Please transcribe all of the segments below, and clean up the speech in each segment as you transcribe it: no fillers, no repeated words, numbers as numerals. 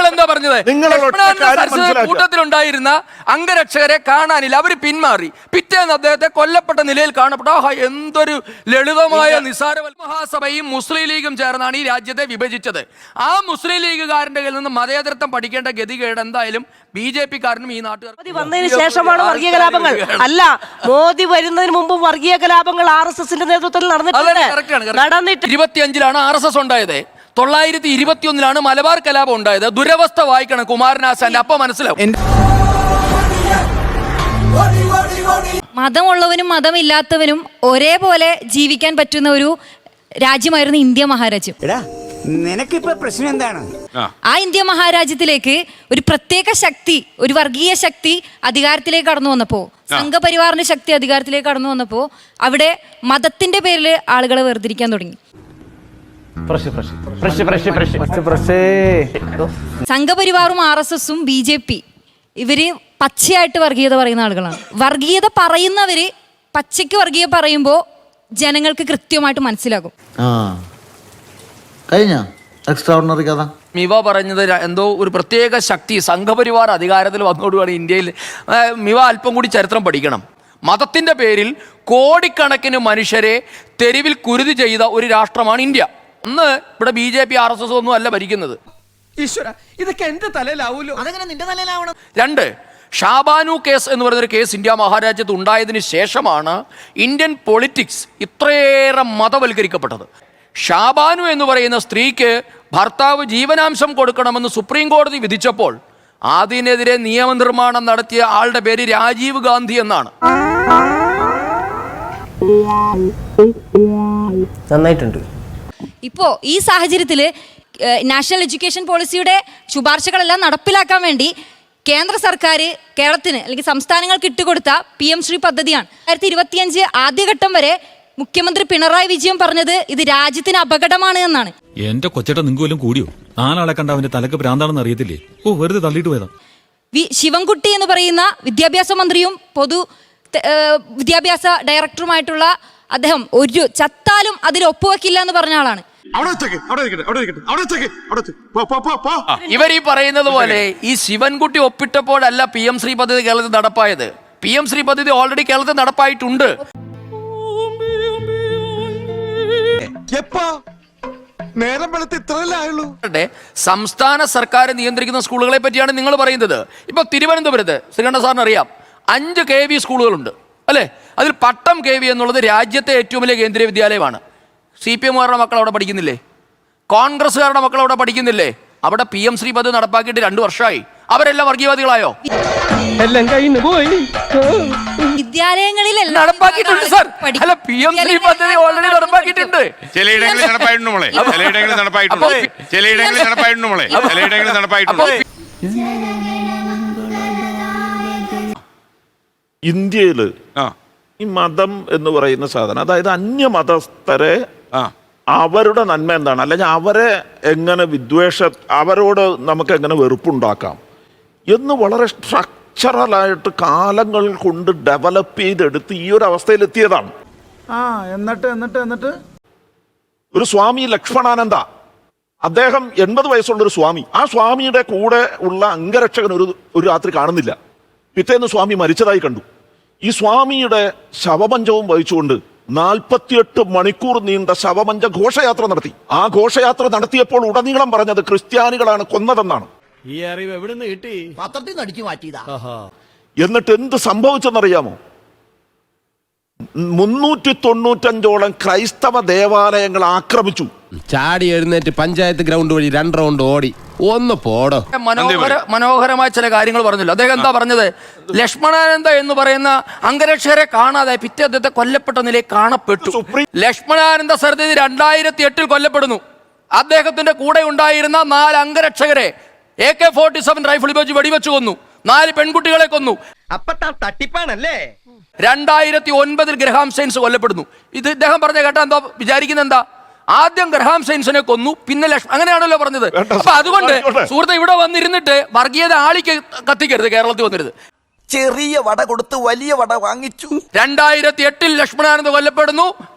എന്താ പറഞ്ഞത്? കൂട്ടത്തിലുണ്ടായിരുന്ന അംഗരക്ഷകരെ കാണാനില്ല, അവര് പിന്മാറി. പിറ്റേന്ന് അദ്ദേഹത്തെ കൊല്ലപ്പെട്ട നിലയിൽ കാണപ്പെട്ടു. എന്തൊരു ലളിതമായ നിസാര. മഹാസഭയും മുസ്ലിം ലീഗും ചേർന്നാണ് ഈ രാജ്യത്തെ വിഭജിച്ചത്. ആ മുസ്ലിം ലീഗുകാരന്റെ കയ്യിൽ നിന്ന് മതേതരത്വം പഠിക്കേണ്ട ഗതികേട് എന്തായാലും ബി.ജെ.പിക്കാരനും ഈ നാട്ടുകാർ വന്നതിന് ശേഷമാണ് വർഗീയ കലാപങ്ങൾ. അല്ല, മോദി വരുന്നതിന് മുമ്പ് വർഗീയ കലാപങ്ങൾ RSSന്റെ നേതൃത്വത്തിൽ നടന്നിട്ടുണ്ട്. 25-ലാണ് RSS ഉണ്ടായത്. 921-ലാണ് മലബാർ കലാപം ഉണ്ടായത്. ദുരവസ്ഥ വായിക്കണം കുമാരനാശാന്റെ, അപ്പൊ മനസ്സിലാവും. മതമുള്ളവനും മതമില്ലാത്തവനും ഒരേപോലെ ജീവിക്കാൻ പറ്റുന്ന ഒരു രാജ്യമായിരുന്നു ഇന്ത്യ മഹാരാജ്യം. നിനക്കിപ്പോ പ്രശ്നം എന്താണ്? ആ ഇന്ത്യ മഹാരാജ്യത്തിലേക്ക് ഒരു പ്രത്യേക ശക്തി, ഒരു വർഗീയ ശക്തി അധികാരത്തിലേക്ക് കടന്നു വന്നപ്പോ, സംഘപരിവാറിന്റെ ശക്തി അധികാരത്തിലേക്ക് കടന്നു വന്നപ്പോ അവിടെ മതത്തിന്റെ പേരിൽ ആളുകളെ വേർതിരിക്കാൻ തുടങ്ങി. സംഘപരിവാറും RSSും BJP ഇവര് പച്ചയായിട്ട് വർഗീയത പറയുന്ന ആളുകളാണ്. വർഗീയത പറയുന്നവര് പച്ചയ്ക്ക് വർഗീയ പറയുമ്പോ ജനങ്ങൾക്ക് കൃത്യമായിട്ട് മനസ്സിലാകും. മിവ പറഞ്ഞത് എന്തോ ഒരു പ്രത്യേക ശക്തി സംഘപരിവാർ അധികാരത്തിൽ വന്നതോടുകൂടി ഇന്ത്യയിൽ. മിവ അല്പം കൂടി ചരിത്രം പഠിക്കണം. മതത്തിന്റെ പേരിൽ കോടിക്കണക്കിന് മനുഷ്യരെ തെരുവിൽ കുരുതി ചെയ്ത ഒരു രാഷ്ട്രമാണ് ഇന്ത്യ. അന്ന് ഇവിടെ BJP RSS ഒന്നും അല്ല ഭരിക്കുന്നത്. ഇതൊക്കെ എന്റെ തലയിലാവൂലോ? അതെങ്ങനെ നിന്റെ തലയിലാവണം? 2, ഷാബാനു കേസ് എന്ന് പറയുന്നൊരു കേസ് ഇന്ത്യ മഹാരാജ്യത്ത് ഉണ്ടായതിന് ശേഷമാണ് ഇന്ത്യൻ പൊളിറ്റിക്സ് ഇത്രയേറെ മതവൽക്കരിക്കപ്പെട്ടത്. ഷാബാനു എന്ന് പറയുന്ന സ്ത്രീക്ക് ഭർത്താവ് ജീവനാംശം കൊടുക്കണമെന്ന് സുപ്രീം കോടതി വിധിച്ചപ്പോൾ അതിനെതിരെ നിയമനിർമ്മാണം നടത്തിയ ആളുടെ പേര് രാജീവ് ഗാന്ധി എന്നാണ്. നന്നായിട്ടുണ്ട്. ഇപ്പോ ഈ സാഹചര്യത്തിൽ നാഷണൽ എഡ്യൂക്കേഷൻ പോളിസിയുടെ ശുപാർശകളെല്ലാം നടപ്പിലാക്കാൻ വേണ്ടി കേന്ദ്ര സർക്കാർ കേരളത്തിന് അല്ലെങ്കിൽ സംസ്ഥാനങ്ങൾക്ക് ഇട്ടുകൊടുത്ത PM ശ്രീ പദ്ധതിയാണ്. 2025 ആദ്യഘട്ടം വരെ മുഖ്യമന്ത്രി പിണറായി വിജയൻ പറഞ്ഞത് ഇത് രാജ്യത്തിന് അപകടമാണ് എന്നാണ്. എന്റെ കൊച്ചേട്ട നിങ്ങും കൂടിയോ? 4 ആളെ കണ്ട അവന്റെ തലക്ക് ഭ്രാന്താണെന്ന് അറിയത്തില്ലേ? വെറുതെ തള്ളിയിട്ട് പോയതാ. ശിവൻകുട്ടി എന്ന് പറയുന്ന വിദ്യാഭ്യാസ മന്ത്രിയും പൊതു വിദ്യാഭ്യാസ ഡയറക്ടറുമായിട്ടുള്ള അദ്ദേഹം ഒരു ചത്താലും അതിൽ ഒപ്പുവെക്കില്ല എന്ന് പറഞ്ഞ ആളാണ്. ഇവർ ഈ പറയുന്നത് പോലെ ഈ ശിവൻകുട്ടി ഒപ്പിട്ടപ്പോഴല്ല PM ശ്രീ പദ്ധതി കേരളത്തിൽ നടപ്പായത്. PM ശ്രീ പദ്ധതി ഓൾറെഡി കേരളത്തിൽ നടപ്പായിട്ടുണ്ട്. സംസ്ഥാന സർക്കാർ നിയന്ത്രിക്കുന്ന സ്കൂളുകളെ പറ്റിയാണ് നിങ്ങൾ പറയുന്നത്. ഇപ്പൊ തിരുവനന്തപുരത്ത് ശ്രീകണ്ഠ സാറിന് അറിയാം 5 KV സ്കൂളുകളുണ്ട് അല്ലേ? അതിൽ പട്ടം KV എന്നുള്ളത് രാജ്യത്തെ ഏറ്റവും വലിയ കേന്ദ്രീയ വിദ്യാലയമാണ്. CPM-കാരുടെ മക്കൾ അവിടെ പഠിക്കുന്നില്ലേ? കോൺഗ്രസ്സുകാരുടെ മക്കൾ അവിടെ പഠിക്കുന്നില്ലേ? അവിടെ PM ശ്രീ പദ്ധതി നടപ്പാക്കിയിട്ട് 2 വർഷമായി. അവരെല്ലാം വർഗീയവാദികളായോ? വിദ്യാലയങ്ങളിൽ നടപ്പാക്കിയിട്ടുണ്ട് സാർ. അല്ല, PM ശ്രീ പദ്ധതി ഓൾറെഡി നടപ്പാക്കിയിട്ടുണ്ട്. ചിലയിടങ്ങളിൽ നടപ്പായിട്ടുണ്ട് മോളെ, ചിലയിടങ്ങളിൽ നടപ്പായിട്ടുണ്ട്, ചിലയിടങ്ങളിൽ നടപ്പായിട്ടുണ്ട് മോളെ, ചിലയിടങ്ങളിൽ നടപ്പായിട്ടുണ്ട്. ഇന്ത്യയിൽ ഈ മതം എന്ന് പറയുന്ന സാധനം, അതായത് അന്യമതസ്ഥരെ അവരുടെ നന്മ എന്താണ്, അല്ലെങ്കിൽ അവരെ എങ്ങനെ അവരോട് നമുക്ക് എങ്ങനെ വെറുപ്പുണ്ടാക്കാം എന്ന് വളരെ സ്ട്രക്ചറലായിട്ട് കാലങ്ങൾ കൊണ്ട് ഡെവലപ്പ് ചെയ്തെടുത്ത് ഈ ഒരു അവസ്ഥയിലെത്തിയതാണ്. എന്നിട്ട് ഒരു സ്വാമി ലക്ഷ്മണാനന്ദ, അദ്ദേഹം 80 വയസ്സുള്ളൊരു സ്വാമി. ആ സ്വാമിയുടെ കൂടെ ഉള്ള അംഗരക്ഷകൻ ഒരു രാത്രി കാണുന്നില്ല. പിറ്റേന്ന് സ്വാമി മരിച്ചതായി കണ്ടു. ഈ സ്വാമിയുടെ ശവമഞ്ചവും വഹിച്ചുകൊണ്ട് 48 മണിക്കൂർ നീണ്ട ശവമഞ്ച ഘോഷയാത്ര നടത്തി. ആ ഘോഷയാത്ര നടത്തിയപ്പോൾ ഉടനീളം പറഞ്ഞത് ക്രിസ്ത്യാനികളാണ് കൊന്നതെന്നാണ്. ഈ അറിവ് എവിടെ നിന്ന് കിട്ടി? പത്രത്തിൽ നിന്ന് അടിച്ചു മാറ്റിയതാ. എന്നിട്ട് എന്ത് സംഭവിച്ചെന്നറിയാമോ? 395ഓളം ക്രൈസ്തവ ദേവാലയങ്ങൾ ആക്രമിച്ചു. ചാടി എഴുന്നേറ്റ് പഞ്ചായത്ത് ഗ്രൗണ്ട് വഴി 2 റൗണ്ട് ഓടി. ഒന്ന് പോടോ. മനോഹരമായ ചില കാര്യങ്ങൾ പറഞ്ഞല്ലോ. അദ്ദേഹം എന്താ പറഞ്ഞത്? ലക്ഷ്മണാനന്ദ എന്ന് പറയുന്ന അംഗരക്ഷകരെ കാണാതെ പിറ്റേ അദ്ദേഹത്തെ കൊല്ലപ്പെട്ട നിലയിൽ കാണപ്പെട്ടു. ലക്ഷ്മണാനന്ദ സർ 2008 കൊല്ലപ്പെടുന്നു. അദ്ദേഹത്തിന്റെ കൂടെ ഉണ്ടായിരുന്ന 4 അംഗരക്ഷകരെ AK-47 റൈഫിൾ ഉപയോഗിച്ച് വെടിവെച്ചു കൊന്നു. 4 പെൺകുട്ടികളെ കൊന്നു. തട്ടിപ്പാണല്ലേ. 2009 ഗ്രഹാം സ്റ്റെയിൻസ് കൊല്ലപ്പെടുന്നു. ഇത് ഇദ്ദേഹം പറഞ്ഞ കേട്ടാ എന്താ വിചാരിക്കുന്നത്? എന്താ, ആദ്യം ഗ്രഹാം സ്റ്റെയിൻസിനെ കൊന്നു, പിന്നെ അങ്ങനെയാണല്ലോ പറഞ്ഞത്. അപ്പൊ അതുകൊണ്ട് സുഹൃത്തെ, ഇവിടെ വന്നിരുന്നിട്ട് വർഗീയത ആളിക്ക് കത്തിക്കരുത്. കേരളത്തിൽ വന്നിരുന്നത് ചെറിയ വട കൊടുത്ത് വലിയ വട വാങ്ങിച്ചു. 2008 ലക്ഷ്മണാനന്ദ കൊല്ലപ്പെടുന്നു,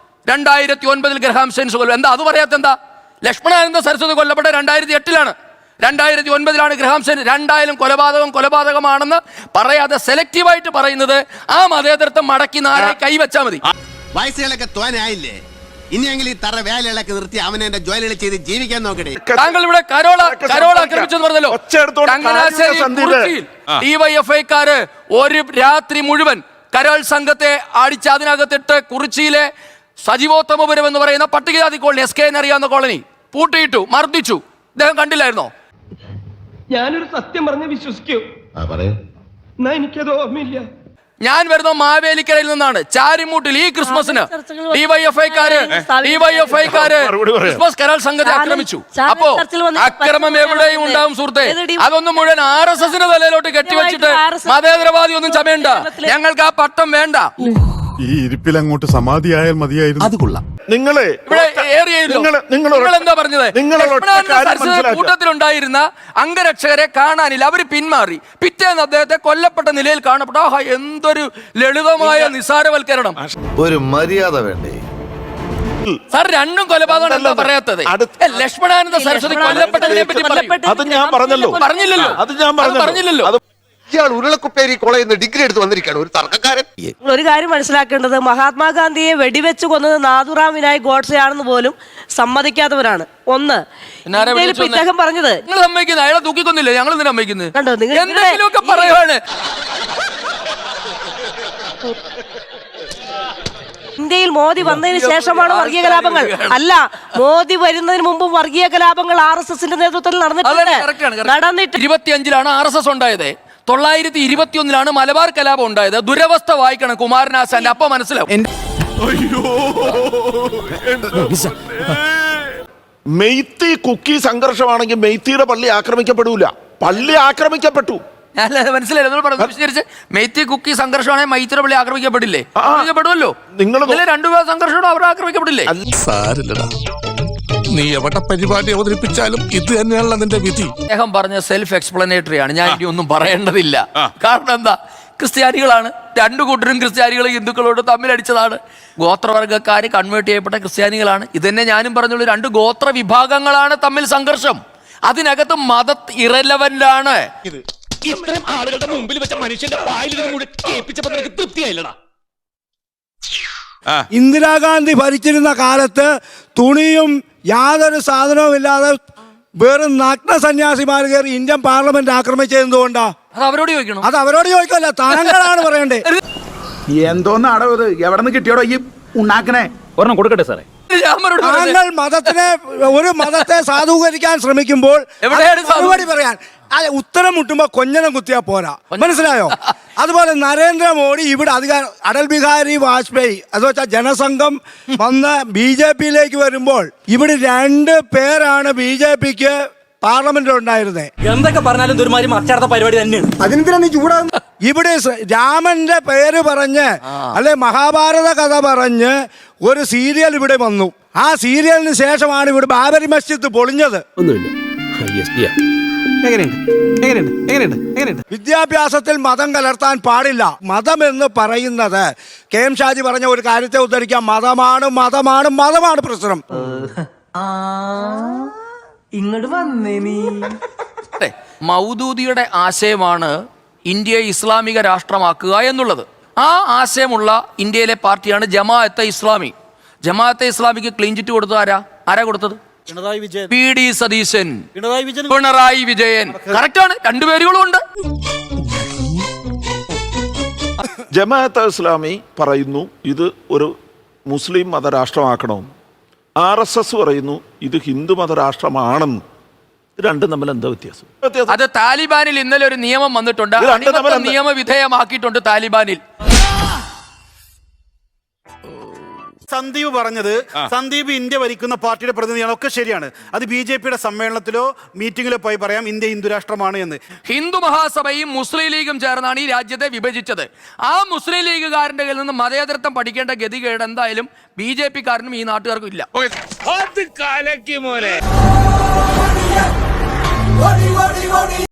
2009 ഗ്രഹാം സ്റ്റെയിൻസ് കൊല്ലും. എന്താ അത് പറയാത്ത? എന്താ ലക്ഷ്മണാനന്ദ സരസ്വതി കൊല്ലപ്പെട്ട 2008-ലാണ്. 2009-ലാണ് ഗ്രഹാംശൻ. രണ്ടായാലും കൊലപാതകമാണെന്ന് പറയാതെ സെലക്റ്റീവായിട്ട് പറയുന്നത് ആ മതേതരത്വം മടക്കി നാരായി കൈവച്ചാൽ മതി. വയസ്സുകളൊക്കെ തോനായില്ലേ, ഇനിയെങ്കിലും ഈ തറ വേലകളൊക്കെ നിർത്തി അവനെ എന്റെ ജോലികൾ ചെയ്ത് ജീവിക്കാൻ നോക്കണേ. താങ്കൾ ഇവിടെ കരോള ആക്രമിച്ചെന്ന് പറഞ്ഞല്ലോ. ചങ്ങനാശ്ശേരി കുറിച്ചിയിൽ ഡിവൈഎഫ്ഐക്കാര് ഒരു രാത്രി മുഴുവൻ കരോൾ സംഘത്തെ അടിച്ച് അതിനകത്തിട്ട് കുറിച്ചിയിലെ സജീവോത്തമപുരം എന്ന് പറയുന്ന പട്ടികജാതി കോളനി, SK എന്നറിയാവുന്ന കോളനി പൂട്ടിയിട്ടു, മർദ്ദിച്ചു. ഇദ്ദേഹം കണ്ടില്ലായിരുന്നോ? ഞാനൊരു സത്യം പറഞ്ഞ് വിശ്വസിക്കൂ. എന്നാ എനിക്കത് ഓർമ്മയില്ല. ഞാൻ വരുന്ന മാവേലിക്കരയിൽ നിന്നാണ്. ചാരിമൂട്ടിൽ ഈ ക്രിസ്മസിന് ഡിവൈഎഫ്ഐക്കാര് ക്രിസ്മസ് കരോൾ സംഘത്തെ ആക്രമിച്ചു. അപ്പോ അക്രമം എവിടെയും ഉണ്ടാവും സുഹൃത്തെ. അതൊന്നും മുഴുവൻ RSSന്റെ തലയിലോട്ട് കെട്ടിവെച്ചിട്ട് മതേതരവാദി ഒന്നും ചമയണ്ട. ഞങ്ങൾക്ക് ആ പട്ടം വേണ്ട. ഈ ഇരിപ്പിൽ അങ്ങോട്ട് സമാധിയായാൽ മതിയായിരുന്നു. അത് കൊള്ളാം. നിങ്ങളെ എന്താ പറഞ്ഞത്? കൂട്ടത്തിലുണ്ടായിരുന്ന അംഗരക്ഷകരെ കാണാനില്ല, അവര് പിന്മാറി. പിറ്റേന്ന് അദ്ദേഹത്തെ കൊല്ലപ്പെട്ട നിലയിൽ കാണപ്പെട്ട. എന്തൊരു ലളിതമായ നിസാരവൽക്കരണം. ഒരു മര്യാദ വേണ്ടേ സാർ? രണ്ടും കൊലപാതകം എന്താ പറയാത്തത്? ലക്ഷ്മണാനന്ദ സരസ്വതി കൊല്ലപ്പെട്ടതിനെ പറ്റി അത് ഞാൻ പറഞ്ഞല്ലോ. ഇയാൾ ഉരുളക്കുപ്പേരി കോളേജിൽ നിന്ന് ഡിഗ്രി എടുത്ത് വന്നിരിക്കുകയാണ്, ഒരു തർക്കക്കാരൻ. ഒരു കാര്യം മനസ്സിലാക്കേണ്ടത്, മഹാത്മാഗാന്ധിയെ വെടിവെച്ച് കൊന്നത് നാഥുറാം വിനായക് ഗോഡ്സെയാണെന്ന് പോലും സമ്മതിക്കാത്തവരാണ്. ഒന്ന്, ഇദ്ദേഹം പറഞ്ഞത് നിങ്ങൾ സമ്മതിക്കുന്നത് അയാളെ തൂക്കിക്കൊന്നില്ലേ? ഞങ്ങൾ എന്തിനാ സമ്മതിക്കുന്നത്? കണ്ടോ നിങ്ങൾ എന്തെങ്കിലുമൊക്കെ പറയുവാണ്. ഇന്ത്യയിൽ മോദി വന്നതിന് ശേഷമാണ് വർഗീയ കലാപങ്ങൾ. അല്ല, മോദി വരുന്നതിന് മുമ്പും വർഗീയ കലാപങ്ങൾ RSSന്റെ നേതൃത്വത്തിൽ നടന്നിട്ടുണ്ട്. 25-ലാണ് RSS ഉണ്ടായത്. 921-ലാണ് മലബാർ കലാപം ഉണ്ടായത്. ദുരവസ്ഥ വായിക്കണം കുമാരനാശാന്റെ, അപ്പൊ മനസ്സിലാവും. മെയ്ത്തി കുക്കി സംഘർഷമാണെങ്കിൽ മെയ്ത്തിയുടെ പള്ളി ആക്രമിക്കപ്പെടൂല. പള്ളി ആക്രമിക്കപ്പെട്ടു. മനസ്സിലായി. മെയ്ത്തി കുക്കി സംഘർഷമാണെങ്കിൽ മൈത്തിരി പള്ളി ആക്രമിക്കപ്പെടില്ലേ? ആക്രമിക്കപ്പെടുമല്ലോ. നിങ്ങൾ രണ്ടുപേർ സംഘർഷം അവർ ആക്രമിക്കപ്പെടില്ലേ? നീ എവിടെ പരിപാടി അവതരിപ്പിച്ചാലും ഇത് തന്നെയാണല്ലോ നിന്റെ വിധി. അദ്ദേഹം പറഞ്ഞ സെൽഫ് എക്സ്പ്ലനേറ്ററി ആണ്. ഞാൻ ഇനി ഒന്നും പറയേണ്ടതില്ല. കാരണം എന്താ, ക്രിസ്ത്യാനികളാണ് രണ്ടു കൂട്ടരും. ക്രിസ്ത്യാനികൾ ഹിന്ദുക്കളോട് തമ്മിലടിച്ചതാണ്. ഗോത്രവർഗ്ഗക്കാര് കൺവേർട്ട് ചെയ്യപ്പെട്ട ക്രിസ്ത്യാനികളാണ്. ഇതന്നെ ഞാനും പറഞ്ഞുള്ളൂ. രണ്ട് ഗോത്ര വിഭാഗങ്ങളാണ് തമ്മിൽ സംഘർഷം. അതിനകത്ത് മത ഇറലവന്റ് ആണ്. ഇത്രയും ആളുകളുടെ മുമ്പിൽ വെച്ച മനുഷ്യന്റെ വായിലും കൂടി കേൾപ്പിച്ചപ്പോ നിനക്ക് തൃപ്തിയായില്ലടാ. ഇന്ദിരാഗാന്ധി ഭരിച്ചിരുന്ന കാലത്ത് തുണിയും യാതൊരു സാധനവും ഇല്ലാതെ വെറും നഗ്ന സന്യാസിമാർ കയറി ഇന്ത്യൻ പാർലമെന്റ് ആക്രമിച്ചെന്തുകൊണ്ടാ? അത് അവരോട് ചോദിക്കണം. അത് അവരോട് ചോദിക്കല്ല, താങ്കളാണ് പറയണ്ടേ. എന്തോന്നാടോ ഇത്? എവിടെ നിന്ന് കിട്ടിയോടോ ഈ ഉണ്ടാക്കണേ? ഒരെണ്ണം കൊടുക്കട്ടെ സാറേ. താങ്കൾ ഒരു മതത്തെ സാധൂകരിക്കാൻ ശ്രമിക്കുമ്പോൾ മറുപടി പറയാൻ ഉത്തരം മുട്ടുമ്പോ കൊഞ്ഞനം കുത്തിയാ പോരാ. മനസ്സിലായോ? അതുപോലെ നരേന്ദ്രമോദി ഇവിടെ അടൽ ബിഹാരി വാജ്പേയി അത് വെച്ചാൽ ജനസംഘം വന്ന് BJP-യിലേക്ക് വരുമ്പോൾ ഇവിടെ 2 പേരാണ് BJP-ക്ക് പാർലമെന്റിൽ ഉണ്ടായിരുന്നേ. എന്തൊക്കെ പറഞ്ഞാലും ദുർമാരി മറിച്ചടത്ത പരിപാടി തന്നെയാണ്. അതിനെന്തിനാ നീ ചൂടാകുന്നത്? ഇവിടെ രാമന്റെ പേര് പറഞ്ഞ് അല്ലെ മഹാഭാരത കഥ പറഞ്ഞ് ഒരു സീരിയൽ ഇവിടെ വന്നു. ആ സീരിയലിന് ശേഷമാണ് ഇവിടെ ബാബരി മസ്ജിദ് പൊളിഞ്ഞത്. വിദ്യാഭ്യാസത്തിൽ മതം കലർത്താൻ പാടില്ല. മതം എന്ന് പറയുന്നത് KM ഷാജി പറഞ്ഞ ഒരു കാര്യത്തെ ഉദ്ധരിക്കാം. മതമാണ് പ്രശ്നം. ഇങ്ങോട്ട് വന്നേ നീ. മൗദൂദിയുടെ ആശയമാണ് ഇന്ത്യയെ ഇസ്ലാമിക രാഷ്ട്രമാക്കുക എന്നുള്ളത്. ആ ആശയമുള്ള ഇന്ത്യയിലെ പാർട്ടിയാണ് ജമാഅത്തെ ഇസ്ലാമി. ജമാഅത്തെ ഇസ്ലാമിക്ക് ക്ലീൻ ചിറ്റ് കൊടുത്തത് ആരാ കൊടുത്തത്? PD സതീശൻ, പിണറായി വിജയൻ. കറക്റ്റാണ്, 2 പേരുകളും ഉണ്ട്. ജമാഅത്തെ ഇസ്ലാമി പറയുന്നു ഇത് ഒരു മുസ്ലിം മതരാഷ്ട്രമാക്കണമെന്ന്. RSS പറയുന്നു ഇത് ഹിന്ദു മതരാഷ്ട്രമാണെന്ന്. രണ്ടും തമ്മിൽ എന്താ വ്യത്യാസം? അത് താലിബാനിൽ ഇന്നലെ ഒരു നിയമം വന്നിട്ടുണ്ട്. നിയമവിധേയമാക്കിയിട്ടുണ്ട് താലിബാനിൽ. സന്ദീപ് പറഞ്ഞത്, സന്ദീപ് ഇന്ത്യ ഭരിക്കുന്ന പാർട്ടിയുടെ പ്രതിനിധിയാണ്, ഒക്കെ ശരിയാണ്. അത് BJP-യുടെ സമ്മേളനത്തിലോ മീറ്റിംഗിലോ പോയി പറയാം ഇന്ത്യ ഹിന്ദു രാഷ്ട്രമാണ് എന്ന്. ഹിന്ദു മഹാസഭയും മുസ്ലിം ലീഗും ചേർന്നാണ് ഈ രാജ്യത്തെ വിഭജിച്ചത്. ആ മുസ്ലിം ലീഗുകാരന്റെ കയ്യിൽ നിന്ന് മതേതരത്വം പഠിക്കേണ്ട ഗതികേട് എന്തായാലും BJP-കാരനും ഈ നാട്ടുകാർക്കും ഇല്ല.